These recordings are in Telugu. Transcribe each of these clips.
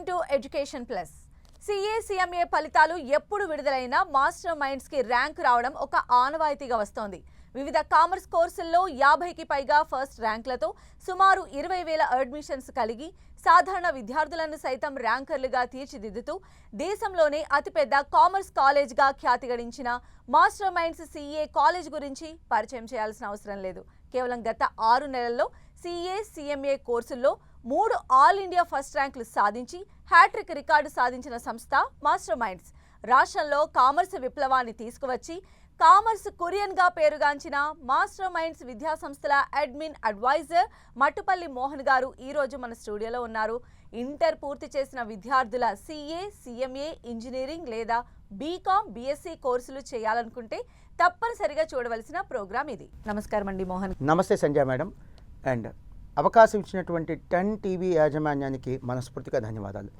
Welcome to education plus. CA ఫలితాలు ఎప్పుడు విడుదలైనా మాస్టర్ మైండ్స్ కి ర్యాంక్ రావడం ఒక ఆనవాయితీగా వస్తోంది. వివిధ కామర్స్ కోర్సుల్లో 50కి పైగా ఫస్ట్ ర్యాంకులతో సుమారు 20,000 అడ్మిషన్స్ కలిగి సాధారణ విద్యార్థులను సైతం ర్యాంకర్లుగా తీర్చిదిద్దుతూ దేశంలోనే అతిపెద్ద కామర్స్ కాలేజ్గా ఖ్యాతి గడించిన మాస్టర్ మైండ్స్ CA కాలేజ్ గురించి పరిచయం చేయాల్సిన అవసరం లేదు. కేవలం గత 6 నెలల్లో CA కోర్సుల్లో 3 ఆల్ ఇండియా ఫస్ట్ ర్యాంకులు సాధించి హ్యాట్రిక్ రికార్డు సాధించిన సంస్థ మాస్టర్ మైండ్స్. రాష్ట్రంలో కామర్స్ విప్లవాన్ని తీసుకువచ్చి కామర్స్ కురియన్గా పేరుగాంచిన మాస్టర్ మైండ్స్ విద్యా సంస్థల అడ్మిన్ అడ్వైజర్ మట్టుపల్లి మోహన్ గారు ఈరోజు మన స్టూడియోలో ఉన్నారు. ఇంటర్ పూర్తి చేసిన విద్యార్థుల CA ఇంజనీరింగ్ లేదా బీకామ్ BSc కోర్సులు చేయాలనుకుంటే తప్పనిసరిగా చూడవలసిన ప్రోగ్రామ్ ఇది. నమస్కారం అండి మోహన్. నమస్తే సంజయ్ మేడం. అండ్ అవకాశం ఇచ్చినటువంటి 10 టీవీ యాజమాన్యానికి మనస్ఫూర్తిగా ధన్యవాదాలు.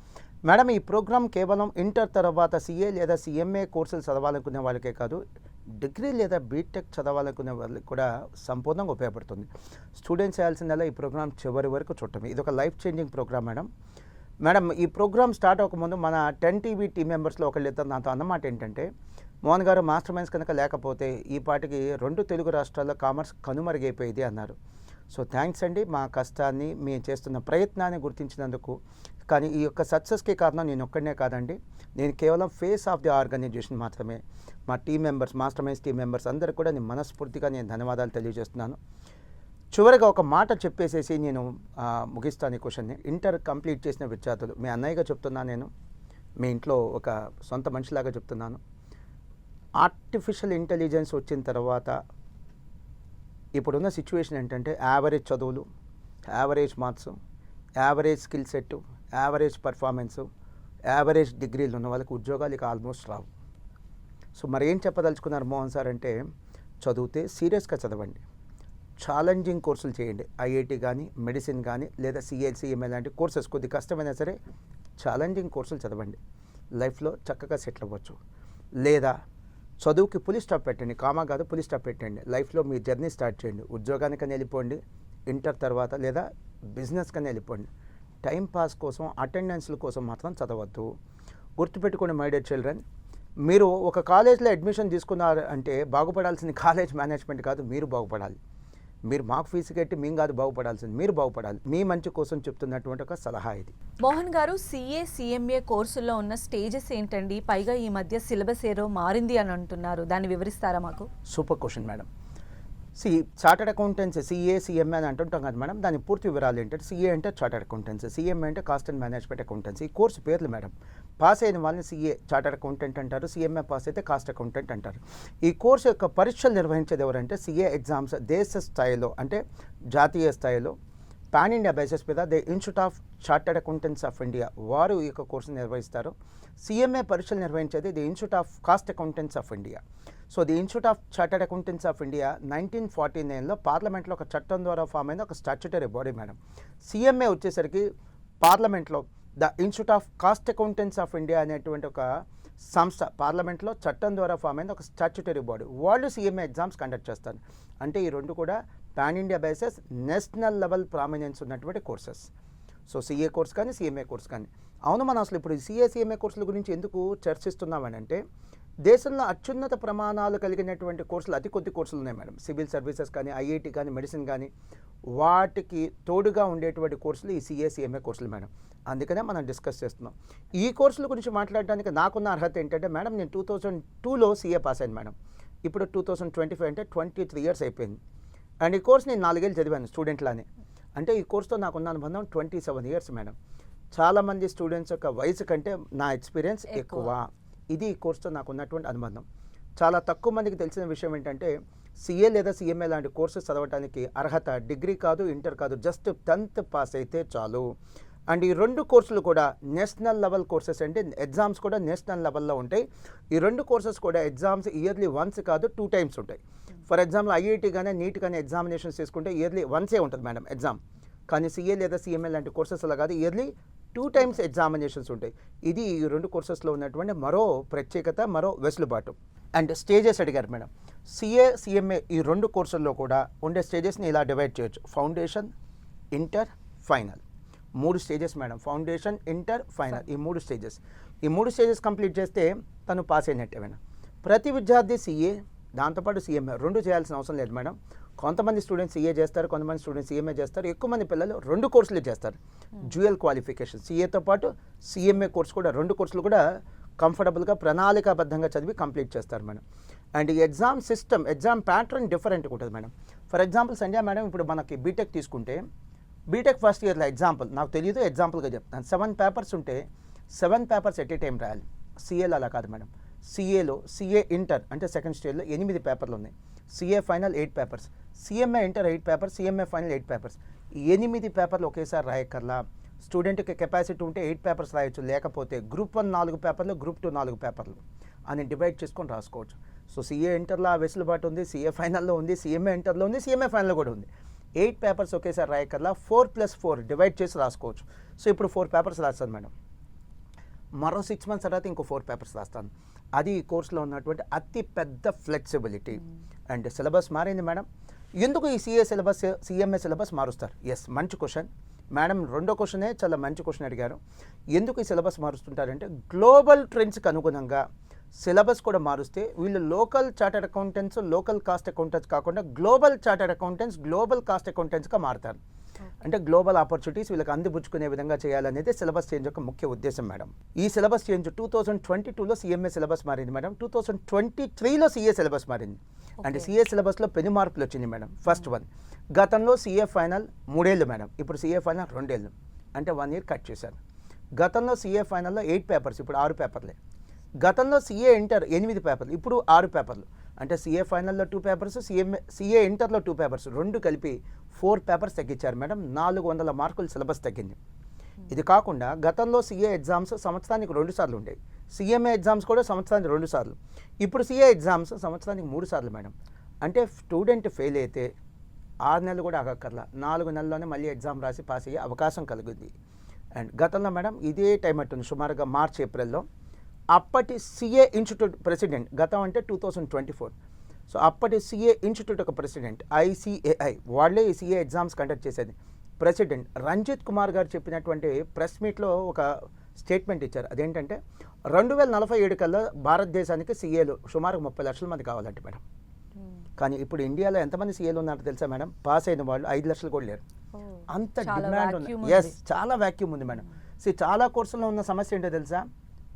మేడం, ఈ ప్రోగ్రాం కేవలం ఇంటర్ తర్వాత CA లేదా CMA కోర్సులు చదవాలనుకునే వాళ్ళకే కాదు, డిగ్రీ లేదా బీటెక్ చదవాలనుకునే వాళ్ళకి కూడా సంపూర్ణంగా ఉపయోగపడుతుంది. స్టూడెంట్స్ చేయాల్సిందల్లా ఈ ప్రోగ్రాం చివరి వరకు చూడటమే. ఇది ఒక లైఫ్ చేంజింగ్ ప్రోగ్రామ్ మేడం. ఈ ప్రోగ్రామ్ స్టార్ట్ అవ్వకముందు మన 10 టీవీ టీం మెంబర్స్లో ఒకళ్ళిద్దరు నాతో అన్నమాట ఏంటంటే, మోహన్ గారు మాస్టర్ మైండ్స్ కనుక లేకపోతే ఈ పాటికి 2 తెలుగు రాష్ట్రాల్లో కామర్స్ కనుమరుగైపోయేది అన్నారు. సో థ్యాంక్స్ అండి, మా కష్టాన్ని మేము చేస్తున్న ప్రయత్నాన్ని గుర్తించినందుకు. కానీ ఈ యొక్క సక్సెస్కి కారణం నేను ఒక్కడనే కాదండి, నేను కేవలం ఫేస్ ఆఫ్ ది ఆర్గనైజేషన్ మాత్రమే. మా team members, master minds team members అందరికీ కూడా నేను మనస్ఫూర్తిగా ధన్యవాదాలు తెలియజేస్తున్నాను. చివరిగా ఒక మాట చెప్పేసేసి నేను ముగిస్తాను ఈ క్వశ్చన్ని. ఇంటర్ కంప్లీట్ చేసిన విద్యార్థులు, మీ అన్నయ్యగా చెప్తున్నాను, నేను మీ ఇంట్లో ఒక సొంత మనిషిలాగా చెప్తున్నాను. ఆర్టిఫిషియల్ ఇంటెలిజెన్స్ వచ్చిన తర్వాత ఇప్పుడున్న సిచ్యువేషన్ ఏంటంటే, యావరేజ్ చదువులు, average marks, average skill set, average performance, average డిగ్రీలు ఉన్న వాళ్ళకి ఉద్యోగాలు ఇక ఆల్మోస్ట్ రావు. సో మరి ఏం చెప్పదలుచుకున్నారు మోహన్ సార్ అంటే, చదివితే సీరియస్గా చదవండి, ఛాలెంజింగ్ కోర్సులు చేయండి. IIT కానీ, మెడిసిన్ కానీ, లేదా CMA లాంటి కోర్సెస్ కొద్ది కష్టమైనా సరే ఛాలెంజింగ్ కోర్సులు చదవండి. లైఫ్లో చక్కగా సెటిల్ అవ్వచ్చు. లేదా చదువుకి పులి స్టాప్ పెట్టండి, కామా కాదు పులి స్టాప్ పెట్టండి. లైఫ్లో మీ జర్నీ స్టార్ట్ చేయండి. ఉద్యోగానికని వెళ్ళిపోండి ఇంటర్ తర్వాత, లేదా బిజినెస్కని వెళ్ళిపోండి. టైం పాస్ కోసం, అటెండెన్స్ల కోసం మాత్రం చదవద్దు. గుర్తుపెట్టుకోండి మై డియర్ చిల్డ్రన్, మీరు ఒక కాలేజ్లో అడ్మిషన్ తీసుకున్నారు అంటే బాగుపడాల్సింది కాలేజ్ మేనేజ్మెంట్ కాదు, మీరు బాగుపడాలి. మీరు మాకు ఫీజు కట్టి మేము కాదు బాగుపడాల్సింది, మీరు బాగుపడాలి. మీ మంచి కోసం చెప్తున్నటువంటి ఒక సలహా ఇది. మోహన్ గారు, CMA కోర్సుల్లో ఉన్న స్టేజెస్ ఏంటండి? పైగా ఈ మధ్య సిలబస్ ఏదో మారింది అని అంటున్నారు, దాన్ని వివరిస్తారా మాకు? Super question madam. Chartered accountancy CMA అని అంటుంటాం కదా మేడం, దాని పూర్తి వివరాలు ఏంటంటే, CA అంటే చార్టర్డ్ అకౌంటెన్సీ, CMA అంటే కాస్ట్ అండ్ మేనేజ్మెంట్ అకౌంటెన్సీ. ఈ కోర్సు పేర్లు మేడం. పాస్ అయిన వాళ్ళని CA చార్టర్డ్ అకౌంటెంట్ అంటారు, CMA పాస్ అయితే కాస్ట్ అకౌంటెంట్ అంటారు. ఈ కోర్సు యొక్క పరీక్షలు నిర్వహించేది ఎవరంటే, CA ఎగ్జామ్స్ దేశ స్థాయిలో అంటే జాతీయ స్థాయిలో పాన్ ఇండియా బేసిస్ మీద the institute of chartered accountants of India వారు ఈ యొక్క కోర్సును నిర్వహిస్తారు. CMA పరీక్షలు నిర్వహించేది the institute of cost accountants of India. So the institute of chartered accountants of India 1949లో పార్లమెంట్లో ఒక చట్టం ద్వారా ఫామ్ అయిన ఒక స్టాట్యుటరీ బాడీ మేడం. CMA వచ్చేసరికి పార్లమెంట్లో the institute of cost accountants of India అనేటువంటి ఒక సంస్థ, పార్లమెంట్లో చట్టం ద్వారా ఫామ్ అయిన ఒక స్టాట్యుటరీ బాడీ, వాళ్ళు CMA ఎగ్జామ్స్ కండక్ట్ చేస్తారు. అంటే ఈ రెండు కూడా pan India basis national level prominence ఉన్నటువంటి కోర్సెస్. సో CA కోర్స్ కానీ, CMA కోర్స్ కానీ. అవును, మనం అసలు ఇప్పుడు CMA కోర్సుల గురించి ఎందుకు చర్చిస్తున్నామని అంటే, దేశంలో అత్యున్నత ప్రమాణాలు కలిగినటువంటి కోర్సులు అతి కొద్ది కోర్సులు ఉన్నాయి మేడం. సివిల్ సర్వీసెస్ కానీ, IIT కానీ, మెడిసిన్ కానీ, వాటికి తోడుగా ఉండేటువంటి కోర్సులు ఈ CMA కోర్సులు మేడం. అందుకనే మనం డిస్కస్ చేస్తున్నాం. ఈ కోర్సుల గురించి మాట్లాడడానికి నాకున్న అర్హత ఏంటంటే మేడం, నేను 2002లో CA పాస్ అయ్యాను మేడం. ఇప్పుడు 2025 అంటే 23 ఇయర్స్ అయిపోయింది. అండ్ ఈ కోర్స్ నేను 4 ఏళ్ళు చదివాను స్టూడెంట్లానే. అంటే ఈ కోర్సుతో నాకున్న అనుబంధం 27 ఇయర్స్ మేడం. చాలామంది స్టూడెంట్స్ యొక్క వయసు కంటే నా ఎక్స్పీరియన్స్ ఎక్కువ. ఇది ఈ కోర్సుతో నాకు ఉన్నటువంటి అనుబంధం. చాలా తక్కువ మందికి తెలిసిన విషయం ఏంటంటే, CA లేదా CMA లాంటి కోర్సెస్ చదవడానికి అర్హత డిగ్రీ కాదు, ఇంటర్ కాదు, జస్ట్ 10th పాస్ అయితే చాలు. అండ్ ఈ 2 కోర్సులు కూడా నేషనల్ లెవెల్ కోర్సెస్, అంటే ఎగ్జామ్స్ కూడా నేషనల్ లెవెల్లో ఉంటాయి. ఈ 2 కోర్సెస్ కూడా ఎగ్జామ్స్ ఇయర్లీ వన్స్ కాదు, 2 టైమ్స్ ఉంటాయి. ఫర్ ఎగ్జాంపుల్ IIT కానీ, నీట్ కానీ ఎగ్జామినేషన్స్ తీసుకుంటే ఇయర్లీ వన్సే ఉంటుంది మేడం ఎగ్జామ్. కానీ CA లేదా CMA లాంటి కోర్సెస్ అలా కాదు, ఇయర్లీ 2 టైమ్స్ ఎగ్జామినేషన్స్ ఉంటాయి. ఇది ఈ 2 కోర్సెస్లో ఉన్నటువంటి మరో ప్రత్యేకత, మరో వెసులుబాటు. అండ్ స్టేజెస్ అడిగారు మేడం. CMA ఈ 2 కోర్సుల్లో కూడా ఉండే స్టేజెస్ని ఇలా డివైడ్ చేయొచ్చు: foundation, inter, final. 3 stages madam, foundation, inter, final, ఈ 3 స్టేజెస్. ఈ 3 స్టేజెస్ కంప్లీట్ చేస్తే తను పాస్ అయినట్టే మేడం. ప్రతి విద్యార్థి సిఏ దాంతోపాటు సిఎంఏ 2 చేయాల్సిన అవసరం లేదు మేడం. కొంతమంది స్టూడెంట్స్ సిఏ చేస్తారు, కొంతమంది స్టూడెంట్స్ సిఎంఏ చేస్తారు, ఎక్కువ మంది పిల్లలు 2 కోర్సులు చేస్తారు. డ్యూయల్ క్వాలిఫికేషన్, సిఏతో పాటు సిఎంఏ కోర్స్ కూడా 2 కోర్సులు కూడా కంఫర్టబుల్గా ప్రణాళికాబద్ధంగా చదివి కంప్లీట్ చేస్తారు మేడం. అండ్ ఈ ఎగ్జామ్ సిస్టమ్, ఎగ్జామ్ ప్యాటర్న్ డిఫరెంట్గా ఉంటుంది madam. For example Sandhya madam, ఇప్పుడు మనకి బీటెక్ తీసుకుంటే బీటెక్ ఫస్ట్ ఇయర్లో ఎగ్జాంపుల్ నాకు తెలియదు, ఎగ్జాంపుల్గా చెప్తాను. 7 పేపర్స్ ఉంటే 7 పేపర్స్ ఎట్ ఏ టైం రాయాలి. సిఏలో అలా కాదు మేడం. సిఏలో సిఏ ఇంటర్ అంటే సెకండ్ స్టేజ్లో 8 పేపర్లు ఉన్నాయి. CA final 8 papers, CMA inter 8 papers, CMA final 8 papers. 8 పేపర్లు ఒకేసారి రాయక్కర్లా. స్టూడెంట్కి కెపాసిటీ ఉంటే 8 పేపర్స్ రాయొచ్చు, లేకపోతే గ్రూప్ 1 4 పేపర్లు, గ్రూప్ 2 4 పేపర్లు అని డివైడ్ చేసుకొని రాసుకోవచ్చు. సో సిఏ ఇంటర్లో ఆ వెసులుబాటు ఉంది, సిఏ ఫైనల్లో ఉంది, సిఎంఏ ఇంటర్లో ఉంది, సిఎంఏ ఫైనల్లో కూడా ఉంది. 8 పేపర్స్ ఒకేసారి రాయక్కర్లా, 4+4 డివైడ్ చేసి రాసుకోవచ్చు. సో ఇప్పుడు 4 పేపర్స్ రాస్తాను మేడం, మరో 6 మంత్స్ తర్వాత ఇంకో 4 పేపర్స్ రాస్తాను. అది ఈ కోర్సులో ఉన్నటువంటి అతి పెద్ద ఫ్లెక్సిబిలిటీ. అండ్ సిలబస్ మారింది మేడం. ఎందుకు ఈ సిఏ సిలబస్, సిఎంఏ సిలబస్ మారుస్తారు? ఎస్, మంచి క్వశ్చన్ మేడం. రెండో క్వశ్చనే చాలా మంచి క్వశ్చన్ అడిగారు. ఎందుకు ఈ సిలబస్ మారుస్తుంటారంటే గ్లోబల్ ట్రెండ్స్కి అనుగుణంగా సిలబస్ కూడా మారుస్తే వీళ్ళు local chartered accountants, local cost accountants కాకుండా global chartered accountants, global cost అకౌంటెంట్స్గా మారుతారు. అంటే గ్లోబల్ ఆపర్చునిటీస్ వీళ్ళకి అందిపుచ్చుకునే విధంగా చేయాలనేది సిలబస్ చేంజ్ యొక్క ముఖ్య ఉద్దేశం మేడం. ఈ సిలబస్ చేంజ్ 2022లో సిఎంఏ సిలబస్ మారింది మేడం, 2023లో సిఏ సిలబస్ మారింది. అంటే సిఏ సిలబస్లో పెను మార్పులు వచ్చింది మేడం. ఫస్ట్ వన్, గతంలో సిఏ ఫైనల్ 3 ఏళ్ళు మేడం, ఇప్పుడు సిఏ ఫైనల్ 2 ఏళ్ళు, అంటే 1 ఇయర్ కట్ చేశారు. గతంలో సిఏ ఫైనల్లో 8 పేపర్స్, ఇప్పుడు 6 పేపర్లే. గతంలో సిఏ ఇంటర్ 8 పేపర్లు, ఇప్పుడు 6 పేపర్లు. అంటే సిఏ ఫైనల్లో 2 పేపర్స్, సిఏ ఇంటర్లో 2 పేపర్స్, 2 కలిపి 4 పేపర్స్ తగ్గించారు మేడం. 400 మార్కులు సిలబస్ తగ్గింది. ఇది కాకుండా గతంలో సిఏ ఎగ్జామ్స్ సంవత్సరానికి 2 సార్లు ఉండేవి, సిఎంఏ ఎగ్జామ్స్ కూడా సంవత్సరానికి 2 సార్లు. ఇప్పుడు సిఏ ఎగ్జామ్స్ సంవత్సరానికి 3 సార్లు మేడం. అంటే స్టూడెంట్ ఫెయిల్ అయితే 6 నెలలు కూడా ఆగక్కర్లా, 4 నెలల్లోనే మళ్ళీ ఎగ్జామ్ రాసి పాస్ అయ్యే అవకాశం కలుగుద్ది. అండ్ గతంలో మేడం ఇదే టైం అట్టుంది, సుమారుగా మార్చ్ ఏప్రిల్లో అప్పటి సిఏ ఇన్స్టిట్యూట్ ప్రెసిడెంట్, గతం అంటే 2024, సో అప్పటి సిఏ ఇన్స్టిట్యూట్ ఒక ప్రెసిడెంట్ ICAI, వాళ్ళే ఈ సిఏ ఎగ్జామ్స్ కండక్ట్ చేసేది. ప్రెసిడెంట్ రంజిత్ కుమార్ గారు చెప్పినటువంటి ప్రెస్ మీట్లో ఒక స్టేట్మెంట్ ఇచ్చారు. అదేంటంటే 2047 కల్లా భారతదేశానికి సిఏలు సుమారు 30 లక్షల మంది కావాలంటే మేడం. కానీ ఇప్పుడు ఇండియాలో ఎంతమంది సీఏలు ఉన్నారో తెలుసా మేడం? పాస్ అయిన వాళ్ళు 5 లక్షలు కూడా లేరు. అంత డిమాండ్ ఉంది. ఎస్, చాలా వ్యాక్యూమ్ ఉంది మేడం. చాలా కోర్సుల్లో ఉన్న సమస్య ఏంటో తెలుసా?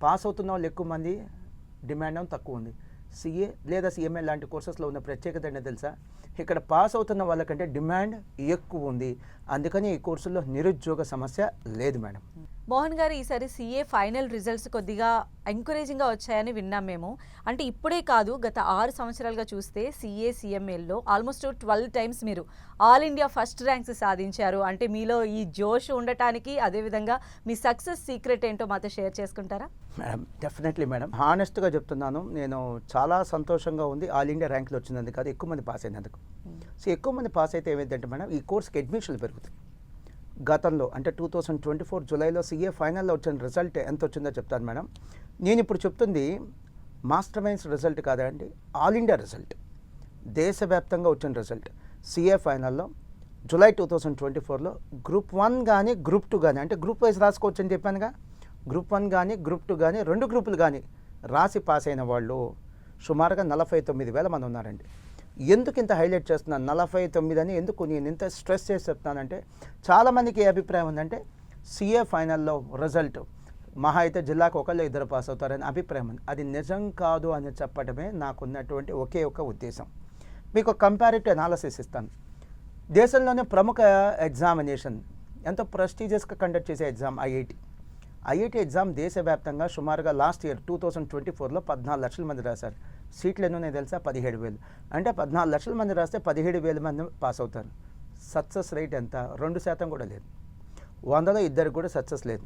పాస్ అవుతున్న వాళ్ళు ఎక్కువ మంది, డిమాండ్ ఏమో తక్కువ ఉంది. సిఏ లేదా సిఎంఏ లాంటి కోర్సెస్లో ఉన్న ప్రత్యేకత ఏంటో తెలుసా? ఇక్కడ పాస్ అవుతున్న వాళ్ళకంటే డిమాండ్ ఎక్కువ ఉంది. అందుకని ఈ కోర్సుల్లో నిరుద్యోగ సమస్య లేదు మేడం. మోహన్ గారు, ఈసారి సిఏ ఫైనల్ రిజల్ట్స్ కొద్దిగా ఎంకరేజింగ్గా వచ్చాయని విన్నాం మేము. అంటే ఇప్పుడే కాదు, గత 6 సంవత్సరాలుగా చూస్తే సిఏ సిఎంఏల్లో ఆల్మోస్ట్ 12 టైమ్స్ మీరు ఆల్ ఇండియా ఫస్ట్ ర్యాంక్స్ సాధించారు. అంటే మీలో ఈ జోష్ ఉండటానికి, అదేవిధంగా మీ సక్సెస్ సీక్రెట్ ఏంటో మాతో షేర్ చేసుకుంటారా? Madam, definitely madam. హానెస్ట్గా చెప్తున్నాను, నేను చాలా సంతోషంగా ఉంది ఆల్ ఇండియా ర్యాంక్లో వచ్చినందుకు కాదు, ఎక్కువ మంది పాస్ అయినందుకు. సో ఎక్కువ మంది పాస్ అయితే ఏమైందంటే మేడం, ఈ కోర్స్కి అడ్మిషన్లు పెరుగుతాయి. గతంలో అంటే 2024 జూలైలో సిఏ ఫైనల్లో వచ్చిన రిజల్ట్ ఎంత వచ్చిందో చెప్తాను మేడం. నేను ఇప్పుడు చెప్తుంది మాస్టర్ మైండ్స్ రిజల్ట్ కాదండి, ఆల్ ఇండియా రిజల్ట్, దేశవ్యాప్తంగా వచ్చిన రిజల్ట్. సిఏ ఫైనల్లో జూలై 2024లో గ్రూప్ 1 కానీ గ్రూప్ 2 కానీ, అంటే గ్రూప్ వైజ్ రాసుకోవచ్చు అని చెప్పానుగా, గ్రూప్ 1 కానీ గ్రూప్ 2 కానీ 2 గ్రూపులు కానీ రాసి పాస్ అయిన వాళ్ళు సుమారుగా 49,000 మంది ఉన్నారండి. ఎందుకు ఇంత హైలైట్ చేస్తున్నాను 49 అని, ఎందుకు నేను ఇంత స్ట్రెస్ చేసి చెప్తానంటే, చాలామందికి ఏ అభిప్రాయం ఉందంటే సిఏ ఫైనల్లో రిజల్ట్ మహా అయితే జిల్లాకు 1-2 పాస్ అవుతారని అభిప్రాయం ఉంది. అది నిజం కాదు అని చెప్పడమే నాకున్నటువంటి ఒకే ఒక ఉద్దేశం. మీకు కంపారిటివ్ అనాలసిస్ ఇస్తాను. దేశంలోనే ప్రముఖ ఎగ్జామినేషన్, ఎంతో ప్రెస్టీజియస్గా కండక్ట్ చేసే ఎగ్జామ్ ఐఐటి ఎగ్జామ్ దేశవ్యాప్తంగా సుమారుగా లాస్ట్ ఇయర్ 2024లో 14 లక్షల మంది రాశారు. సీట్లు ఎన్ని ఉన్నాయి తెలుసా? 17,000. అంటే 14 లక్షల మంది రాస్తే 17,000 మంది పాస్ అవుతారు. సక్సెస్ రేట్ ఎంత? 2% కూడా లేదు. 100లో 2 కూడా సక్సెస్ లేదు.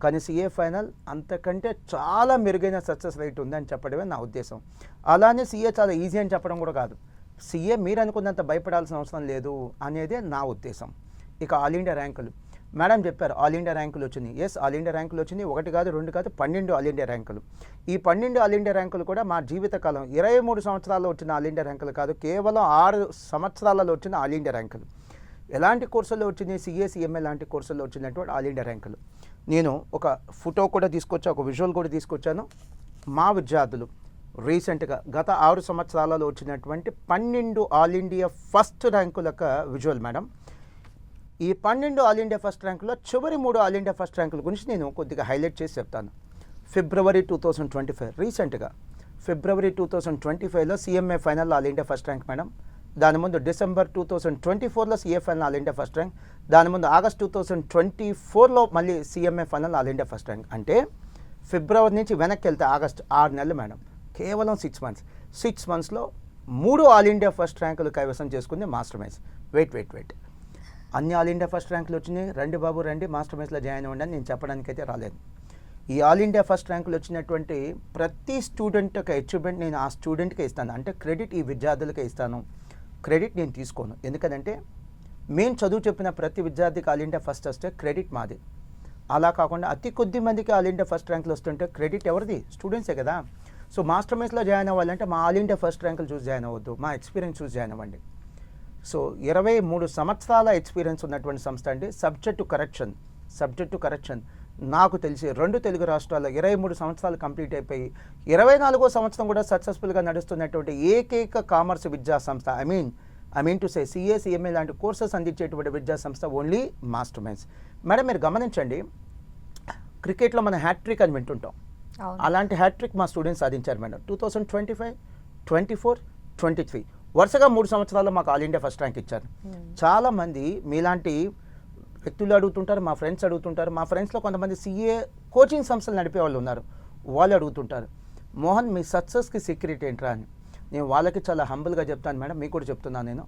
కానీ సిఏ ఫైనల్ అంతకంటే చాలా మెరుగైన సక్సెస్ రేట్ ఉందని చెప్పడమే నా ఉద్దేశం. అలానే సిఏ చాలా ఈజీ అని చెప్పడం కూడా కాదు. సిఏ మీరు అనుకున్నంత భయపడాల్సిన అవసరం లేదు అనేదే నా ఉద్దేశం. ఇక ఆల్ ఇండియా ర్యాంకులు మేడం చెప్పారు, ఆల్ ఇండియా ర్యాంకులు వచ్చినాయి. ఎస్, ఆల్ ఇండియా ర్యాంకులు వచ్చినాయి. 1 కాదు 2 కాదు 12 ఆల్ ఇండియా ర్యాంకులు. ఈ 12 ఆల్ ఇండియా ర్యాంకులు కూడా మా జీవితకాలం 23 సంవత్సరాల్లో వచ్చిన ఆల్ ఇండియా ర్యాంకులు కాదు, కేవలం 6 సంవత్సరాలలో వచ్చిన ఆల్ ఇండియా ర్యాంకులు. ఎలాంటి కోర్సుల్లో వచ్చింది సిఏ సిఎంఏ లాంటి కోర్సుల్లో వచ్చినటువంటి ఆల్ ఇండియా ర్యాంకులు. నేను ఒక ఫోటో కూడా తీసుకొచ్చా, ఒక విజువల్ కూడా తీసుకొచ్చాను. మా విద్యార్థులు రీసెంట్గా గత 6 సంవత్సరాలలో వచ్చినటువంటి 12 ఆల్ ఇండియా ఫస్ట్ ర్యాంకుల యొక్క విజువల్ మేడం. ఈ 12 ఆల్ ఇండియా ఫస్ట్ ర్యాంకులో చివరి 3 ఆల్ ఇండియా ఫస్ట్ ర్యాంకుల గురించి నేను కొద్దిగా హైలైట్ చేసి చెప్తాను. ఫిబ్రవరి 2025 రీసెంట్గా ఫిబ్రవరి 2025లో CMA final all India first rank madam. దాని ముందు డిసెంబర్ 2024లో CA final all India first rank. దాని ముందు ఆగస్ట్ 2024లో మళ్ళీ CMA final all India first rank. అంటే ఫిబ్రవరి నుంచి వెనక్కి వెళ్తే ఆగస్ట్ 6 నెలలు మేడం, కేవలం 6 మంత్స్. 6 మంత్స్లో 3 ఆల్ ఇండియా ఫస్ట్ ర్యాంకులు కైవసం చేసుకుంది మాస్టర్ మైన్స్. వెయిట్ అన్ని ఆల్ ఇండియా ఫస్ట్ ర్యాంకులు వచ్చినాయి. రండి బాబు రండి మాస్టర్ మైన్స్లో జాయిన్ అవ్వండి అని నేను చెప్పడానికైతే రాలేదు. ఈ ఆల్ ఇండియా ఫస్ట్ ర్యాంకులు వచ్చినటువంటి ప్రతి స్టూడెంట్ యొక్క అచీవ్మెంట్ నేను ఆ స్టూడెంట్కే ఇస్తాను. అంటే క్రెడిట్ ఈ విద్యార్థులకే ఇస్తాను, క్రెడిట్ నేను తీసుకోను. ఎందుకంటే మేము చదువు చెప్పిన ప్రతి విద్యార్థికి ఆల్ ఇండియా ఫస్ట్ వస్తే క్రెడిట్ మాది. అలా కాకుండా అతి కొద్ది మందికి ఆల్ ఇండియా ఫస్ట్ ర్యాంకులు వస్తుంటే క్రెడిట్ ఎవరిది? స్టూడెంట్సే కదా. సో మాస్టర్ మైన్స్లో జాయిన్ అవ్వాలంటే మా ఆల్ ఇండియా ఫస్ట్ ర్యాంకులు చూసి జాయిన్ అవ్వద్దు, మా ఎక్స్పీరియన్స్ చూసి జాయిన్ అవ్వండి. సో 23 సంవత్సరాల ఎక్స్పీరియన్స్ ఉన్నటువంటి సంస్థ అండి. సబ్జెక్టు కరెక్షన్ నాకు తెలిసి 2 తెలుగు రాష్ట్రాల్లో 23 సంవత్సరాలు కంప్లీట్ అయిపోయి 24వ సంవత్సరం కూడా సక్సెస్ఫుల్గా నడుస్తున్నటువంటి ఏకైక కామర్స్ విద్యా సంస్థ. I mean to say CA CMA లాంటి కోర్సెస్ అందించేటువంటి విద్యా సంస్థ ఓన్లీ మాస్టర్ మైన్స్. మేడం మీరు గమనించండి, క్రికెట్లో మన హ్యాట్రిక్ అని వింటుంటాం. అలాంటి హ్యాట్రిక్ మా స్టూడెంట్స్ సాధించారు మేడం. 2025, 24, 23 వరుసగా 3 సంవత్సరాల్లో మాకు ఆల్ ఇండియా ఫస్ట్ ర్యాంక్ ఇచ్చారు. చాలామంది మీలాంటి వ్యక్తులు అడుగుతుంటారు, మా ఫ్రెండ్స్ అడుగుతుంటారు. మా ఫ్రెండ్స్లో కొంతమంది సిఏ కోచింగ్ సంస్థలు నడిపే వాళ్ళు ఉన్నారు. వాళ్ళు అడుగుతుంటారు, మోహన్ మీ సక్సెస్కి సీక్రెట్ ఏంట్రా అని. నేను వాళ్ళకి చాలా హంబుల్గా చెప్తాను మేడం, మీకు కూడా చెప్తున్నాను. నేను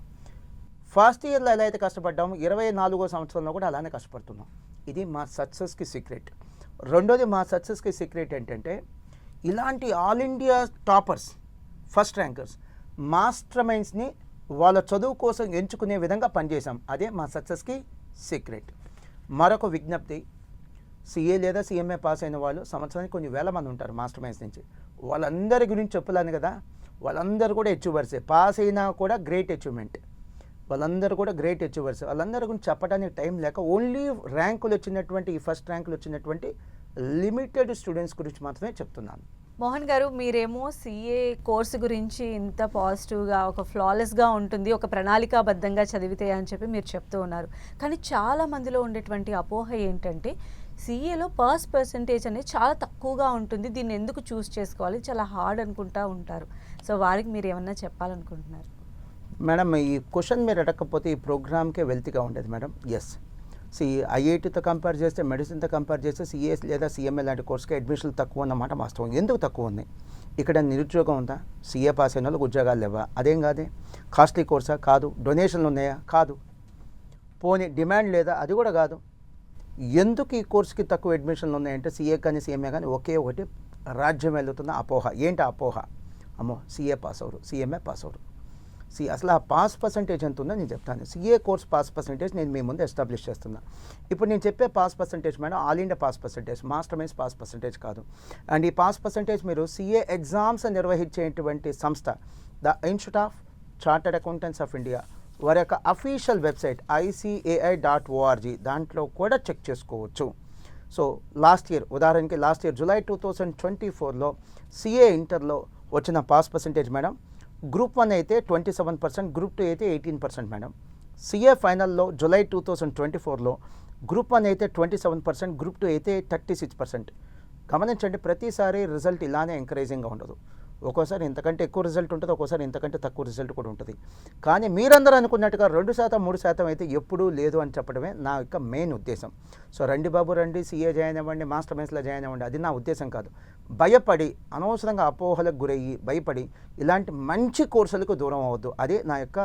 ఫస్ట్ ఇయర్లో ఎలా అయితే కష్టపడ్డాము 24వ సంవత్సరంలో కూడా అలానే కష్టపడుతున్నాం. ఇది మా సక్సెస్కి సీక్రెట్. రెండోది మా సక్సెస్కి సీక్రెట్ ఏంటంటే ఇలాంటి all India toppers, first rankers master మైండ్స్ని వాళ్ళ చదువు కోసం ఎంచుకునే విధంగా పనిచేసాం. అదే మా సక్సెస్కి సీక్రెట్. మరొక విజ్ఞప్తి, సిఏ లేదా సిఎంఏ పాస్ అయిన వాళ్ళు సంవత్సరానికి కొన్ని వేల మంది ఉంటారు మాస్టర్ మైండ్స్ నుంచి. వాళ్ళందరి గురించి చెప్పలేను కదా, వాళ్ళందరూ కూడా అచీవర్సే. పాస్ అయినా కూడా గ్రేట్ అచీవ్మెంట్, వాళ్ళందరూ కూడా గ్రేట్ అచీవర్స్. వాళ్ళందరి గురించి చెప్పడానికి టైం లేక ఓన్లీ ర్యాంకులు వచ్చినటువంటి ఈ ఫస్ట్ ర్యాంకులు వచ్చినటువంటి లిమిటెడ్ స్టూడెంట్స్ గురించి మాత్రమే చెప్తున్నాను. మోహన్ గారు, మీరేమో సిఏ కోర్సు గురించి ఇంత పాజిటివ్గా, ఒక ఫ్లాలెస్గా ఉంటుంది, ఒక ప్రణాళికాబద్ధంగా చదివితే అని చెప్పి మీరు చెప్తూ ఉన్నారు. కానీ చాలా మందిలో ఉండేటువంటి అపోహ ఏంటంటే సిఏలో పాస్ పర్సంటేజ్ అనేది చాలా తక్కువగా ఉంటుంది, దీన్ని ఎందుకు చూస్ చేసుకోవాలి, చాలా హార్డ్ అనుకుంటా ఉంటారు. సో వారికి మీరు ఏమన్నా చెప్పాలనుకుంటున్నారు? మేడం ఈ క్వశ్చన్ మీరు అడగకపోతే ఈ ప్రోగ్రామ్కే వెల్తీగా ఉండేది మేడం. ఎస్, ఐఐటీతో కంపేర్ చేస్తే, మెడిసిన్తో కంపేర్ చేస్తే సిఏ లేదా సిఎంఏ లాంటి కోర్సుకి అడ్మిషన్లు తక్కువ అన్నమాట వాస్తవం. ఎందుకు తక్కువ ఉన్నాయి? ఇక్కడ నిరుద్యోగం ఉందా? సిఏ పాస్ అయిన వాళ్ళకి ఉద్యోగాలు లేవా? అదేం కాదే. కాస్ట్లీ కోర్సా? కాదు. డొనేషన్లు ఉన్నాయా? కాదు. పోనీ డిమాండ్ లేదా? అది కూడా కాదు. ఎందుకు ఈ కోర్సుకి తక్కువ అడ్మిషన్లు ఉన్నాయంటే సిఏ కానీ సిఎంఏ కానీ ఒకే ఒకటి రాజ్యం వెళ్తున్న అపోహ. ఏంటి అపోహ? అమ్మో CA pass hour, CMA pass hour. అసలు ఆ పాస్ పర్సంటేజ్ ఎంత ఉందో నేను చెప్తాను. సిఏ కోర్స్ పాస్ పర్సంటేజ్ నేను మీ ముందు ఎస్టాబ్లిష్ చేస్తున్నా. ఇప్పుడు నేను చెప్పే pass percentage madam all India pass percentage, master minds pass percentage కాదు. అండ్ ఈ పాస్ పర్సంటేజ్ మీరు సిఏ ఎగ్జామ్స్ నిర్వహించేటువంటి సంస్థ the institute of chartered accountants of India వారి యొక్క అఫీషియల్ వెబ్సైట్ ICAI.org దాంట్లో కూడా చెక్ చేసుకోవచ్చు. సో లాస్ట్ ఇయర్, ఉదాహరణకి లాస్ట్ ఇయర్ జూలై 2024లో సిఏ ఇంటర్లో వచ్చిన పాస్ పర్సంటేజ్ మేడం, గ్రూప్ 1 అయితే 27%, గ్రూప్ 2 అయితే 18% మేడం. సిఏ ఫైనల్లో జూలై 2024లో గ్రూప్ 1 అయితే 27%, గ్రూప్ 2 అయితే 36%. గమనించండి, ప్రతిసారి రిజల్ట్ ఇలానే ఎంకరేజింగ్గా ఉండదు. ఒక్కోసారి ఇంతకంటే ఎక్కువ రిజల్ట్ ఉంటుంది, ఒక్కోసారి ఇంతకంటే తక్కువ రిజల్ట్ కూడా ఉంటుంది. కానీ మీరందరూ అనుకున్నట్టుగా 2%, 3% అయితే ఎప్పుడూ లేదు అని చెప్పడమే నా యొక్క మెయిన్ ఉద్దేశం. సో రండి బాబు రండి, సిఏ జాయిన్ అవ్వండి, మాస్టర్ మైన్స్లో జాయిన్ అవ్వండి, అది నా ఉద్దేశం కాదు. భయపడి, అనవసరంగా అపోహలకు గురయ్యి భయపడి ఇలాంటి మంచి కోర్సులకు దూరం అవ్వద్దు. అదే నా యొక్క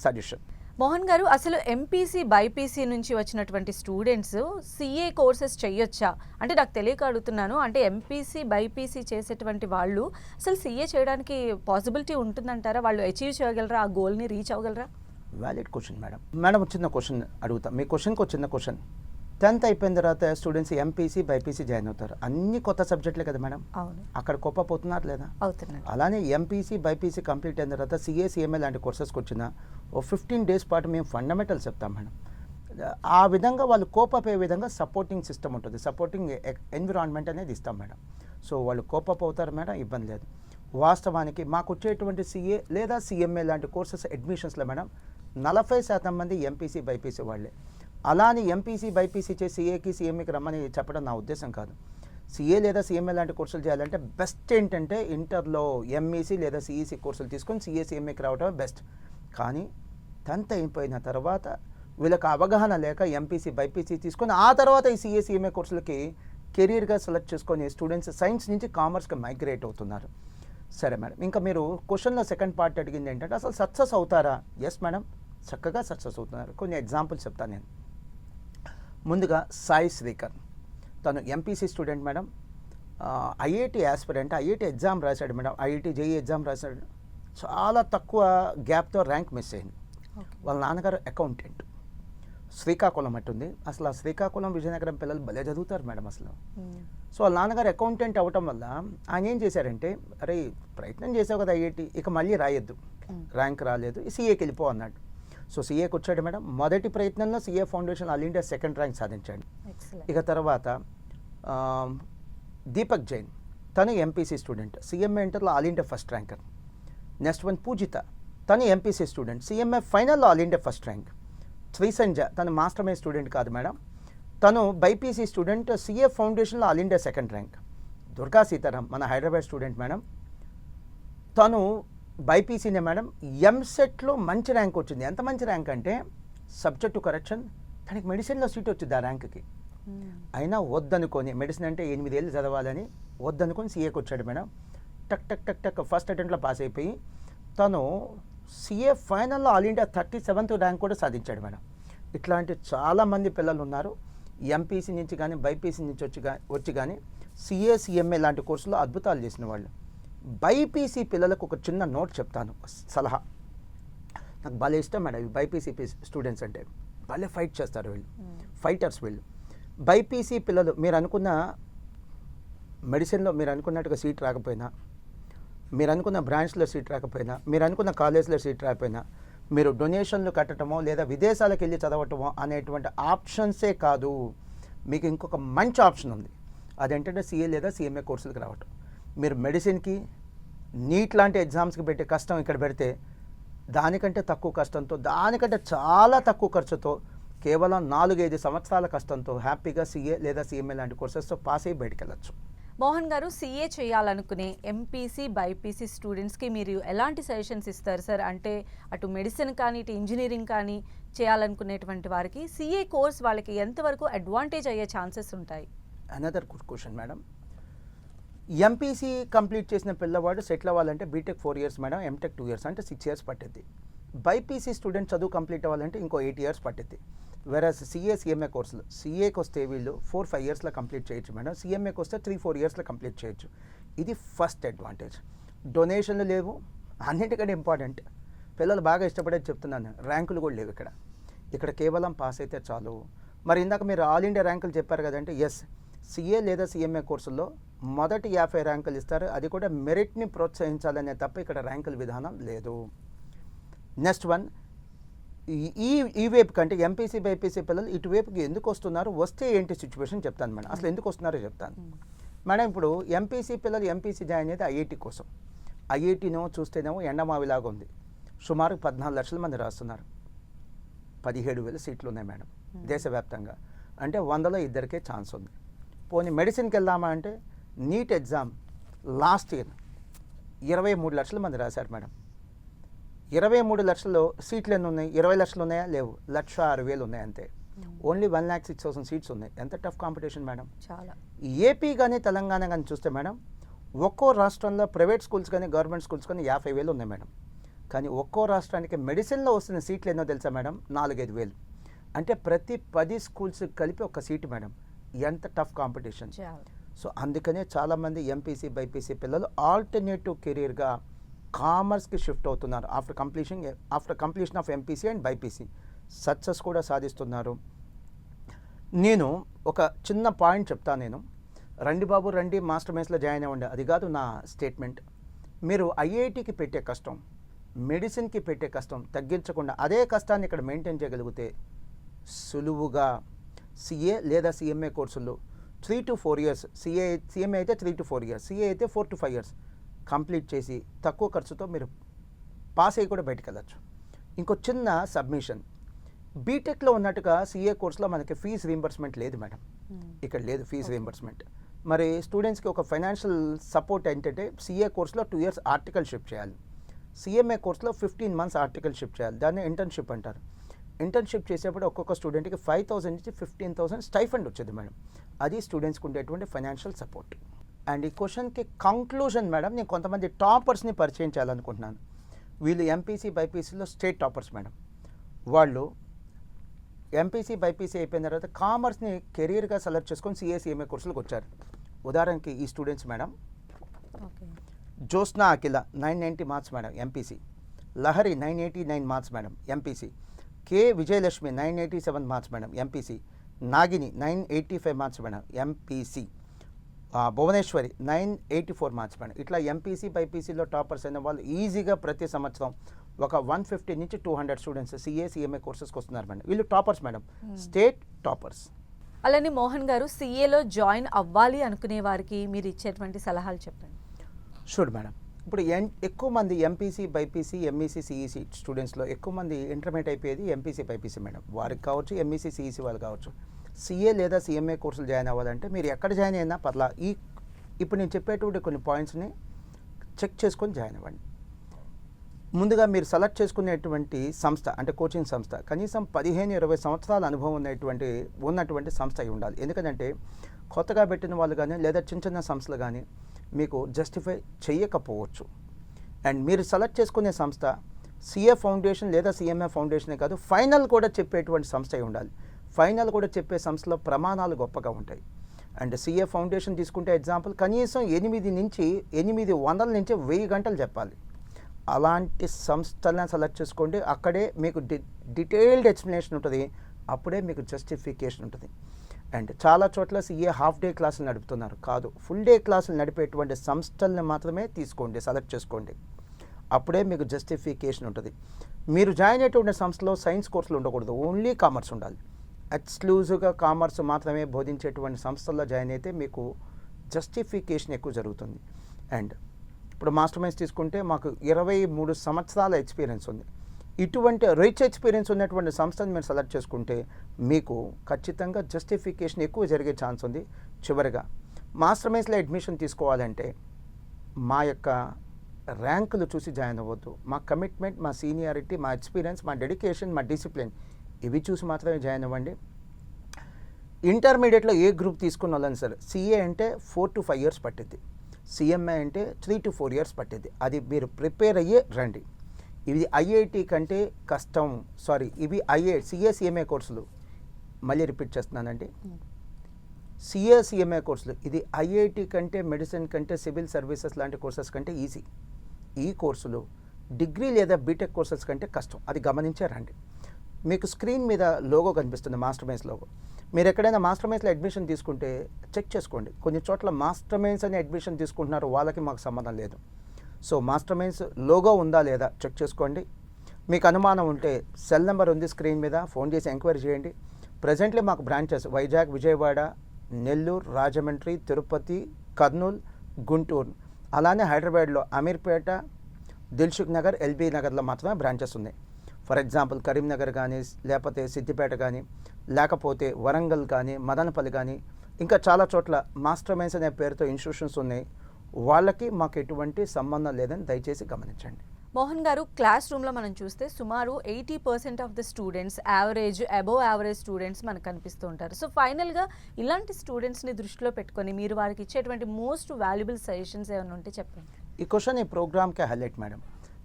సజెషన్. మోహన్ గారు, అసలు ఎంపీసీ బైపీసీ నుంచి వచ్చినటువంటి స్టూడెంట్స్ సిఏ కోర్సెస్ చేయొచ్చా? అంటే నాకు తెలియక అడుగుతున్నాను. అంటే ఎంపీసీ బైపీసీ చేసేటువంటి వాళ్ళు అసలు సిఏ చేయడానికి పాసిబిలిటీ ఉంటుందంటారా? వాళ్ళు అచీవ్ చేయగలరా? ఆ గోల్ని రీచ్ అవ్వగలరా? Valid question madam. మేడం చిన్న క్వశ్చన్ అడుగుతా. మీ క్వశ్చన్కి ఒక చిన్న క్వశ్చన్. 10th అయిపోయిన తర్వాత స్టూడెంట్స్ ఎంపీసీ బైపీసీ జాయిన్ అవుతారు. అన్ని కొత్త సబ్జెక్టులే కదా మేడం, అవును, అక్కడ కోపపోతున్నారు లేదా? అవుతున్నాడు. అలానే ఎంపీసీ బైపీసీ కంప్లీట్ అయిన తర్వాత సిఏ సిఎంఏ లాంటి కోర్సెస్కి వచ్చిన ఓ 15 days పాటు మేము ఫండమెంటల్స్ చెప్తాం మేడం. ఆ విధంగా వాళ్ళు కోపప్ అయ్యే విధంగా సపోర్టింగ్ సిస్టమ్ ఉంటుంది, సపోర్టింగ్ ఎన్విరాన్మెంట్ అనేది ఇస్తాం మేడం. సో వాళ్ళు కోపప్ అవుతారు మేడం, ఇబ్బంది లేదు. వాస్తవానికి మాకు వచ్చేటువంటి సిఏ లేదా సిఎంఏ లాంటి కోర్సెస్ అడ్మిషన్స్లో మేడం 40% మంది ఎంపీసీ బైపీసీ వాళ్ళే. అలానే ఎంపీసీ బైపీసీ చేసి సిఏకి సిఎంఏకి రమ్మని చెప్పడం నా ఉద్దేశం కాదు. సిఏ లేదా సిఎంఏ లాంటి కోర్సులు చేయాలంటే బెస్ట్ ఏంటంటే ఇంటర్లో ఎంఈసీ లేదా సిఈసీ కోర్సులు తీసుకొని సిఏ సిఎంఏకి రావడమే బెస్ట్. కానీ 10th అయిపోయిన తర్వాత వీళ్ళకి అవగాహన లేక ఎంపీసీ బైపీసీ తీసుకొని ఆ తర్వాత ఈ సిఏ సిఎంఏ కోర్సులకి కెరీర్గా సెలెక్ట్ చేసుకొని స్టూడెంట్స్ సైన్స్ నుంచి కామర్స్కి మైగ్రేట్ అవుతున్నారు. సరే మేడం, ఇంకా మీరు క్వశ్చన్లో సెకండ్ పార్ట్ అడిగింది ఏంటంటే అసలు సక్సెస్ అవుతారా? ఎస్ మేడం, చక్కగా సక్సెస్ అవుతున్నారు. కొన్ని ఎగ్జాంపుల్స్ చెప్తాను నేను. ముందుగా సాయి శ్రీకర్, తను MPC student madam, IIT aspirant, IIT exam రాశాడు మేడం, ఐఐటి జేఈ ఎగ్జామ్ రాశాడు. చాలా తక్కువ గ్యాప్తో ర్యాంక్ మిస్ అయింది. వాళ్ళ నాన్నగారు అకౌంటెంట్, శ్రీకాకుళం అట్టుంది. అసలు ఆ శ్రీకాకుళం విజయనగరం పిల్లలు భలే చదువుతారు మేడం అసలు. సో వాళ్ళ నాన్నగారు అకౌంటెంట్ అవ్వటం వల్ల ఆయన ఏం చేశారంటే, అరే ప్రయత్నం చేసావు కదా ఐఐటి, ఇక మళ్ళీ రాయొద్దు, ర్యాంక్ రాలేదు, సీఏకి వెళ్ళిపో అన్నాడు. సో సీఏకి వచ్చాడు మేడం. మొదటి ప్రయత్నంలో CA foundation all India second rank సాధించాడు. ఇక తర్వాత దీపక్ జైన్, తను ఎంపీసీ స్టూడెంట్, సిఎంఏ ఇంటర్లో all India first ranker. Next one Pujitha, తను ఎంపీసీ స్టూడెంట్, సిఎంఏ ఫైనల్లో all India first rank. Srisanja, తను మాస్టర్ మైండ్ స్టూడెంట్ కాదు మేడం, తను బైపీసీ స్టూడెంట్, సిఏ ఫౌండేషన్లో all India second rank. Durga Sitaram, మన హైదరాబాద్ స్టూడెంట్ మేడం, తను బైపీసీనే మేడం, ఎంసెట్లో మంచి ర్యాంక్ వచ్చింది. ఎంత మంచి ర్యాంక్ అంటే సబ్జెక్టు కరెక్షన్, తనకి మెడిసిన్లో సీట్ వచ్చింది ఆ ర్యాంక్కి. అయినా వద్దనుకొని, మెడిసిన్ అంటే 8 ఏళ్ళు చదవాలని వద్దనుకొని సీఏకి వచ్చాడు మేడం. టక్ టక్ టక్ టక్ ఫస్ట్ అటెంప్ట్లో పాస్ అయిపోయి తను సిఏ ఫైనల్లో ఆల్ ఇండియా 37th ర్యాంక్ కూడా సాధించాడు మేడం. ఇట్లాంటి చాలామంది పిల్లలు ఉన్నారు ఎంపీసీ నుంచి కానీ బైపీసీ నుంచి వచ్చి కానీ సిఏ సిఎంఏ లాంటి కోర్సులో అద్భుతాలు చేసిన వాళ్ళు. బైపీసీ పిల్లలకు ఒక చిన్న నోట్ చెప్తాను, సలహా. నాకు భలే ఇష్టం మేడం ఈ బైపీసీ స్టూడెంట్స్ అంటే, భలే ఫైట్ చేస్తారు వీళ్ళు, ఫైటర్స్ వీళ్ళు. బైపీసీ పిల్లలు మీరు అనుకున్న మెడిసిన్లో మీరు అనుకున్నట్టుగా సీట్ రాకపోయినా, మీరు అనుకున్న బ్రాంచ్లో సీట్ రాకపోయినా, మీరు అనుకున్న కాలేజ్లో సీట్ రాకపోయినా, మీరు డొనేషన్లు కట్టడమో లేదా విదేశాలకు వెళ్ళి చదవటమో అనేటువంటి ఆప్షన్సే కాదు, మీకు ఇంకొక మంచి ఆప్షన్ ఉంది. అదేంటంటే సిఏ లేదా సిఎంఏ కోర్సులకు రావటం. మీరు మెడిసిన్కి నీట్ లాంటి ఎగ్జామ్స్కి పెట్టే కష్టం ఇక్కడ పెడితే దానికంటే తక్కువ కష్టంతో, దానికంటే చాలా తక్కువ ఖర్చుతో, కేవలం 4-5 సంవత్సరాల కష్టంతో హ్యాపీగా సిఏ లేదా సిఎంఏ లాంటి కోర్సెస్తో పాస్ అయ్యి బయటికి వెళ్ళచ్చు. మోహన్ గారు, సిఏ చేయాలనుకునే ఎంపీసీ బైపీసీ స్టూడెంట్స్కి మీరు ఎలాంటి సజెషన్స్ ఇస్తారు సార్? అంటే అటు మెడిసిన్ కానీ ఇటు ఇంజనీరింగ్ కానీ చేయాలనుకునేటువంటి వారికి సిఏ కోర్స్ వాళ్ళకి ఎంతవరకు అడ్వాంటేజ్ అయ్యే ఛాన్సెస్ ఉంటాయి? Another good question madam. MPC complete చేసిన పిల్లవాడు సెటిల్ అవ్వాలంటే BTech 4 years madam, MTech 2 years, అంటే 6 years పట్టిద్ది. బైపీసీ స్టూడెంట్ చదువు కంప్లీట్ అవ్వాలంటే ఇంకో 8 years పట్టిద్ది. వెరాజ్ సిఏ సిఎంఏ కోర్సులు, సిఏకి వస్తే వీళ్ళు 4-5 yearsలో కంప్లీట్ చేయొచ్చు మేడం, సిఎంఏకి వస్తే 3-4 yearsలో కంప్లీట్ చేయొచ్చు. ఇది ఫస్ట్ అడ్వాంటేజ్. డొనేషన్లు లేవు, అన్నిటికంటే ఇంపార్టెంట్ పిల్లలు బాగా ఇష్టపడేది చెప్తున్నాను, ర్యాంకులు కూడా లేవు ఇక్కడ కేవలం పాస్ అయితే చాలు. మరి ఇందాక మీరు ఆల్ ఇండియా ర్యాంకులు చెప్పారు కదంటే, ఎస్, సిఏ లేదా సిఎంఏ కోర్సుల్లో మొదటి 50 ర్యాంకులు ఇస్తారు, అది కూడా మెరిట్ని ప్రోత్సహించాలనే తప్ప ఇక్కడ ర్యాంకుల విధానం లేదు. నెక్స్ట్ వన్, ఈ వైపు కంటే ఎంపీసీ బైపీసీ పిల్లలు ఇటువైపుకి ఎందుకు వస్తున్నారు, వస్తే ఏంటి సిచ్యువేషన్ చెప్తాను మేడం, అసలు ఎందుకు వస్తున్నారో చెప్తాను మేడం. ఇప్పుడు ఎంపీసీ పిల్లలు ఎంపీసీ జాయిన్ అయ్యేది ఐఐటి కోసం. ఐఐటీనో చూస్తేనేమో ఎండమావిలాగా ఉంది, సుమారు 14 లక్షల మంది రాస్తున్నారు, 17,000 సీట్లు ఉన్నాయి మేడం దేశవ్యాప్తంగా, అంటే 100లో 2 ఛాన్స్ ఉంది. పోనీ మెడిసిన్కి వెళ్దామా అంటే నీట్ ఎగ్జామ్ లాస్ట్ ఇయర్ 23 లక్షల మంది రాశారు మేడం. 23 లక్షల్లో సీట్లు ఎన్ని ఉన్నాయి? 20 లక్షలు ఉన్నాయా? లేవు, 1,06,000 ఉన్నాయి అంతే. ఓన్లీ 1,06,000 సీట్స్ ఉన్నాయి. ఎంత టఫ్ కాంపిటీషన్ మేడం. చాలా. ఏపీ కానీ తెలంగాణ కానీ చూస్తే మేడం, ఒక్కో రాష్ట్రంలో ప్రైవేట్ స్కూల్స్ కానీ గవర్నమెంట్ స్కూల్స్ కానీ 50,000 ఉన్నాయి మేడం. కానీ ఒక్కో రాష్ట్రానికి మెడిసిన్లో వస్తున్న సీట్లు ఎన్నో తెలుసా మేడం? 4-5 అంటే ప్రతి 10 స్కూల్స్ కలిపి ఒక సీటు మేడం. ఎంత టఫ్ కాంపిటీషన్. సో అందుకనే చాలామంది ఎంపీసీ బైపీసీ పిల్లలు ఆల్టర్నేటివ్ కెరీర్గా కామర్స్కి షిఫ్ట్ అవుతున్నారు after completion of MPC and BiPC. Success కూడా సాధిస్తున్నారు. నేను ఒక చిన్న పాయింట్ చెప్తాను నేను. రండి బాబు రండి మాస్టర్ మైన్స్లో జాయిన్ అవ్వండి, అది కాదు నా స్టేట్మెంట్. మీరు ఐఐటికి పెట్టే కష్టం, మెడిసిన్కి పెట్టే కష్టం తగ్గించకుండా అదే కష్టాన్ని ఇక్కడ మెయింటైన్ చేయగలిగితే సులువుగా సిఏ లేదా సిఎంఏ కోర్సులు 3 to 4 years, సిఎంఏ అయితే 3 to 4 years, సిఏ అయితే 4 to 5 years కంప్లీట్ చేసి తక్కువ ఖర్చుతో మీరు పాస్ అయ్యి కూడా బయటకు వెళ్ళచ్చు. ఇంకో చిన్న సబ్మిషన్, బీటెక్లో ఉన్నట్టుగా సిఏ కోర్సులో మనకి ఫీజు రీంబర్స్మెంట్ లేదు మేడం, ఇక్కడ లేదు ఫీజు రీంబర్స్మెంట్. మరి స్టూడెంట్స్కి ఒక ఫైనాన్షియల్ సపోర్ట్ ఏంటంటే సిఏ కోర్సులో 2 years ఆర్టికల్షిప్ చేయాలి, సిఎంఏ కోర్సులో 15 months ఆర్టికల్షిప్ చేయాలి, దాన్ని ఇంటర్న్షిప్ అంటారు. ఇంటర్న్షిప్ చేసేప్పుడు ఒక్కొక్క స్టూడెంట్కి 5,000 నుంచి 15,000 స్టైఫండ్ వచ్చేది మేడం, అది స్టూడెంట్స్కి ఉండేటువంటి ఫైనాన్షియల్ సపోర్ట్. అండ్ ఈ క్వశ్చన్కి కంక్లూజన్ మేడం, నేను కొంతమంది టాపర్స్ని పరిచయం చేయాలనుకుంటున్నాను. వీళ్ళు ఎంపీసీ బైపీసీలో స్టేట్ టాపర్స్ మేడం. వాళ్ళు ఎంపీసీ బైపీసీ అయిపోయిన తర్వాత కామర్స్ని కెరీర్గా సెలెక్ట్ చేసుకొని సిఏ కోర్సులకు వచ్చారు. ఉదాహరణకి ఈ students madam, Jyotsna Akhila 990 marks madam MPC, Lahari 989 marks madam MPC, K Vijayalakshmi 987 marks madam MPC, Nagini 985 marks madam MPC, Bhuvaneswari 984 marks madam. ఇట్లా ఎంపీసీ బైపీసీలో టాపర్స్ అయిన వాళ్ళు ఈజీగా ప్రతి సంవత్సరం ఒక 150 నుంచి 200 స్టూడెంట్స్ సిఏ కోర్సెస్కి వస్తున్నారు మేడం. వీళ్ళు టాపర్స్ మేడం, స్టేట్ టాపర్స్. అలానే మోహన్ గారు, సిఏలో జాయిన్ అవ్వాలి అనుకునే వారికి మీరు ఇచ్చేటువంటి సలహాలు చెప్పండి. Sure madam. ఇప్పుడు ఎక్కువ మంది ఎంపీసీ బైపీసీ ఎంఈసీ సిఈసీ స్టూడెంట్స్లో ఎక్కువ మంది ఇంటర్మీడియట్ అయిపోయేది ఎంపీసీ బైపీసీ మేడం. వారికి కావచ్చు, ఎంఈసీ సిఈసీ వాళ్ళు కావచ్చు, సిఏ లేదా సిఎంఏ కోర్సులు జాయిన్ అవ్వాలంటే మీరు ఎక్కడ జాయిన్ అయినా పర్లా ఇప్పుడు నేను చెప్పేటువంటి కొన్ని పాయింట్స్ని చెక్ చేసుకొని జాయిన్ అవ్వండి. ముందుగా మీరు సెలెక్ట్ చేసుకునేటువంటి సంస్థ అంటే కోచింగ్ సంస్థ కనీసం 15-20 సంవత్సరాల అనుభవం ఉన్నటువంటి సంస్థ అయి ఉండాలి. ఎందుకంటే కొత్తగా పెట్టిన వాళ్ళు కానీ లేదా చిన్న చిన్న సంస్థలు కానీ మీకు జస్టిఫై చేయకపోవచ్చు. అండ్ మీరు సెలెక్ట్ చేసుకునే సంస్థ సిఏ ఫౌండేషన్ లేదా సిఎంఏ ఫౌండేషనే కాదు, ఫైనల్ కూడా చెప్పేటువంటి సంస్థ అయి ఉండాలి. ఫైనల్ కూడా చెప్పే సంస్థలో ప్రమాణాలు గొప్పగా ఉంటాయి. అండ్ సిఏ ఫౌండేషన్ తీసుకుంటే ఎగ్జాంపుల్ కనీసం 800 నుంచి 1000 గంటలు చెప్పాలి. అలాంటి సంస్థలను సెలెక్ట్ చేసుకోండి. అక్కడే మీకు డీటెయిల్డ్ ఎక్స్ప్లెనేషన్ ఉంటుంది, అప్పుడే మీకు జస్టిఫికేషన్ ఉంటుంది. అండ్ చాలా చోట్ల సిఏ హాఫ్ డే క్లాసులు నడుపుతున్నారు, కాదు ఫుల్ డే క్లాసులు నడిపేటువంటి సంస్థలను మాత్రమే తీసుకోండి, సెలెక్ట్ చేసుకోండి, అప్పుడే మీకు జస్టిఫికేషన్ ఉంటుంది. మీరు జాయిన్ అయ్యేటువంటి సంస్థలో సైన్స్ కోర్సులు ఉండకూడదు, ఓన్లీ కామర్స్ ఉండాలి. ఎక్స్క్లూజివ్గా కామర్స్ మాత్రమే బోధించేటువంటి సంస్థల్లో జాయిన్ అయితే మీకు జస్టిఫికేషన్ ఎక్కువ జరుగుతుంది. అండ్ ఇప్పుడు మాస్టర్ మైండ్స్ తీసుకుంటే మాకు 23 సంవత్సరాల ఎక్స్పీరియన్స్ ఉంది. ఇటువంటి రిచ్ ఎక్స్పీరియన్స్ ఉన్నటువంటి సంస్థను మీరు సెలెక్ట్ చేసుకుంటే మీకు ఖచ్చితంగా జస్టిఫికేషన్ ఎక్కువ జరిగే ఛాన్స్ ఉంది. చివరిగా మాస్టర్ మైండ్స్లో అడ్మిషన్ తీసుకోవాలంటే మా యొక్క ర్యాంకులు చూసి జాయిన్ అవ్వద్దు. మా కమిట్మెంట్, మా సీనియారిటీ, మా ఎక్స్పీరియన్స్, మా డెడికేషన్, మా డిసిప్లిన్ ఇవి చూసి మాత్రమే జాయిన్ అవ్వండి. ఇంటర్మీడియట్లో ఏ గ్రూప్ తీసుకున్న వాళ్ళని సరే సిఏ అంటే 4 to 5 years పట్టిద్ది, సిఎంఏ అంటే 3 to 4 years పట్టిద్ది. అది మీరు ప్రిపేర్ అయ్యే రండి. ఇది ఐఐటి కంటే కష్టం, ఇవి సిఏ సిఎంఏ కోర్సులు, మళ్ళీ రిపీట్ చేస్తున్నానండి, సిఏ సిఎంఏ కోర్సులు ఇది ఐఐటి కంటే, మెడిసిన్ కంటే, సివిల్ సర్వీసెస్ లాంటి కోర్సెస్ కంటే ఈజీ. ఈ కోర్సులు డిగ్రీ లేదా బీటెక్ కోర్సెస్ కంటే కష్టం, అది గమనించే రండి. మీకు స్క్రీన్ మీద లోగో కనిపిస్తుంది, మాస్టర్ మైండ్స్ లోగో. మీరు ఎక్కడైనా మాస్టర్ మైండ్స్లో అడ్మిషన్ తీసుకుంటే చెక్ చేసుకోండి. కొన్ని చోట్ల మాస్టర్ మైండ్స్ అని అడ్మిషన్ తీసుకుంటున్నారు, వాళ్ళకి మాకు సంబంధం లేదు. సో మాస్టర్ మైండ్స్ లోగో ఉందా లేదా చెక్ చేసుకోండి. మీకు అనుమానం ఉంటే సెల్ నెంబర్ ఉంది స్క్రీన్ మీద, ఫోన్ చేసి ఎంక్వైరీ చేయండి. ప్రజెంట్లీ మాకు బ్రాంచెస్ వైజాగ్, విజయవాడ, నెల్లూరు, రాజమండ్రి, తిరుపతి, కర్నూలు, గుంటూరు, అలానే హైదరాబాద్లో అమీర్పేట, దిల్సుఖ్ నగర్, ఎల్బీ నగర్లో మాత్రమే బ్రాంచెస్ ఉన్నాయి. ఫర్ ఎగ్జాంపుల్ కరీంనగర్ కానీ, లేకపోతే సిద్దిపేట కానీ, లేకపోతే వరంగల్ కానీ, మదనపల్లి కానీ, ఇంకా చాలా చోట్ల మాస్టర్ మైండ్స్ అనే పేరుతో ఇన్స్టిట్యూషన్స్ ఉన్నాయి. వాళ్ళకి మాకు ఎటువంటి సంబంధం లేదని దయచేసి గమనించండి. మోహన్ గారు, క్లాస్ రూమ్లో మనం చూస్తే సుమారు 80% of the students above average students మనకు కనిపిస్తూ ఉంటారు. సో ఫైనల్గా ఇలాంటి స్టూడెంట్స్ని దృష్టిలో పెట్టుకొని మీరు వారికి ఇచ్చేటువంటి మోస్ట్ వాల్యుబుల్ సజెషన్స్ ఏమైనా ఉంటే చెప్పండి. ఈ క్వశ్చన్ ఈ ప్రోగ్రామ్కే హైలైట్ మేడం.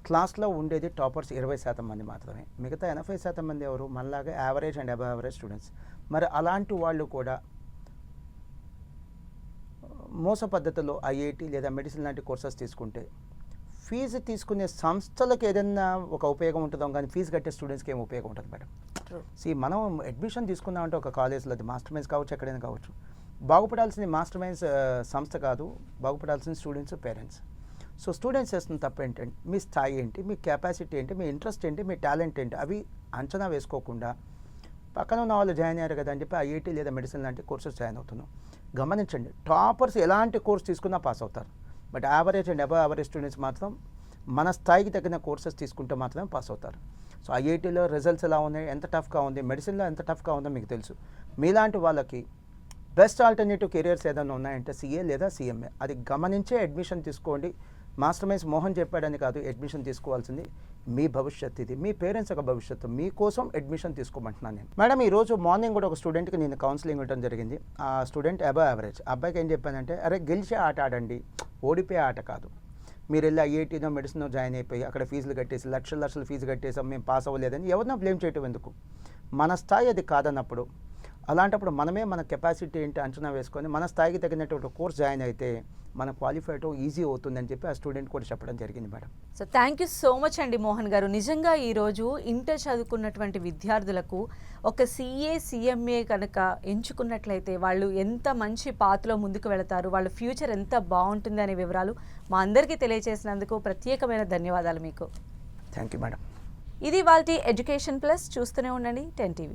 క్లాస్లో ఉండేది టాపర్స్ 20% మంది మాత్రమే, మిగతా 80% మంది ఎవరు మనలాగా average and above average students. మరి అలాంటి వాళ్ళు కూడా మోస పద్ధతిలో ఐఐటి లేదా మెడిసిన్ లాంటి కోర్సెస్ తీసుకుంటే ఫీజు తీసుకునే సంస్థలకు ఏదైనా ఒక ఉపయోగం ఉంటుందో కానీ ఫీజు కట్టే స్టూడెంట్స్కి ఏం ఉపయోగం ఉంటుంది మేడం? True. మనం అడ్మిషన్ తీసుకుందామంటే ఒక కాలేజ్లో అది మాస్టర్ మైన్స్ కావచ్చు, ఎక్కడైనా కావచ్చు. బాగుపడాల్సింది మాస్టర్ మైన్స్ సంస్థ కాదు, బాగుపడాల్సింది స్టూడెంట్స్, పేరెంట్స్. సో స్టూడెంట్స్ చేస్తున్న తప్పు ఏంటంటే మీ స్థాయి ఏంటి, మీ కెపాసిటీ ఏంటి, మీ ఇంట్రెస్ట్ ఏంటి, మీ టాలెంట్ ఏంటి, అవి అంచనా వేసుకోకుండా పక్కన ఉన్న వాళ్ళు జాయిన్ అయ్యారు కదా అని చెప్పి ఐఐటీ లేదా మెడిసిన్ లాంటి కోర్సెస్ జాయిన్ అవుతున్నాం. గమనించండి, టాపర్స్ ఎలాంటి కోర్స్ తీసుకున్నా పాస్ అవుతారు. But average and above average students మాత్రం మన స్థాయికి తగిన కోర్సెస్ తీసుకుంటే మాత్రమే పాస్ అవుతారు. సో ఐఐటీలో రిజల్ట్స్ ఎలా ఉన్నాయి, ఎంత టఫ్గా ఉంది, మెడిసిన్లో ఎంత టఫ్గా ఉందో మీకు తెలుసు. మీలాంటి వాళ్ళకి బెస్ట్ ఆల్టర్నేటివ్ కెరియర్స్ ఏదైనా ఉన్నాయంటే సిఏ లేదా సిఎంఏ, అది గమనించే అడ్మిషన్ తీసుకోండి. మాస్టర్ మైన్స్ మోహన్ చెప్పాడని కాదు అడ్మిషన్ తీసుకోవాల్సింది. మీ భవిష్యత్తు ఇది, మీ పేరెంట్స్ యొక్క భవిష్యత్తు, మీకోసం అడ్మిషన్ తీసుకోమంటున్నాను నేను. మేడం ఈరోజు మార్నింగ్ కూడా ఒక స్టూడెంట్కి నేను కౌన్సిలింగ్ ఇవ్వడం జరిగింది. ఆ స్టూడెంట్ అబవ్ యావరేజ్. అబ్బాయికి ఏం చెప్పానంటే, అరే గెలిచే ఆట ఆడండి, ఓడిపోయే ఆట కాదు. మీరు వెళ్ళి ఐఐటీనో మెడిసినో జాయిన్ అయిపోయి అక్కడ ఫీజులు కట్టేసి లక్షలు ఫీజు కట్టేసాం మేము పాస్ అవ్వలేదని ఎవరినో బ్లేమ్ చేయటం ఎందుకు? మన స్థాయి అది కాదన్నప్పుడు, అలాంటప్పుడు మనమే మన కెపాసిటీ ఏంటి అంచనా వేసుకొని మన స్థాయికి తగినటువంటి కోర్స్ జాయిన్ అయితే మన క్వాలిఫైడ్ ఈజీ అవుతుందని చెప్పి ఆ స్టూడెంట్ కూడా చెప్పడం జరిగింది madam. So thank you so much అండి మోహన్ గారు. నిజంగా ఈరోజు ఇంటర్ చదువుకున్నటువంటి విద్యార్థులకు ఒక సిఏ సిఎంఏ కనుక ఎంచుకున్నట్లయితే వాళ్ళు ఎంత మంచి పాత్రలో ముందుకు వెళతారు, వాళ్ళ ఫ్యూచర్ ఎంత బాగుంటుంది అనే వివరాలు మా అందరికీ తెలియజేసినందుకు ప్రత్యేకమైన ధన్యవాదాలు మీకు. Thank you madam. ఇది వాళ్ళ ఎడ్యుకేషన్ ప్లస్. చూస్తూనే ఉండండి 10 TV.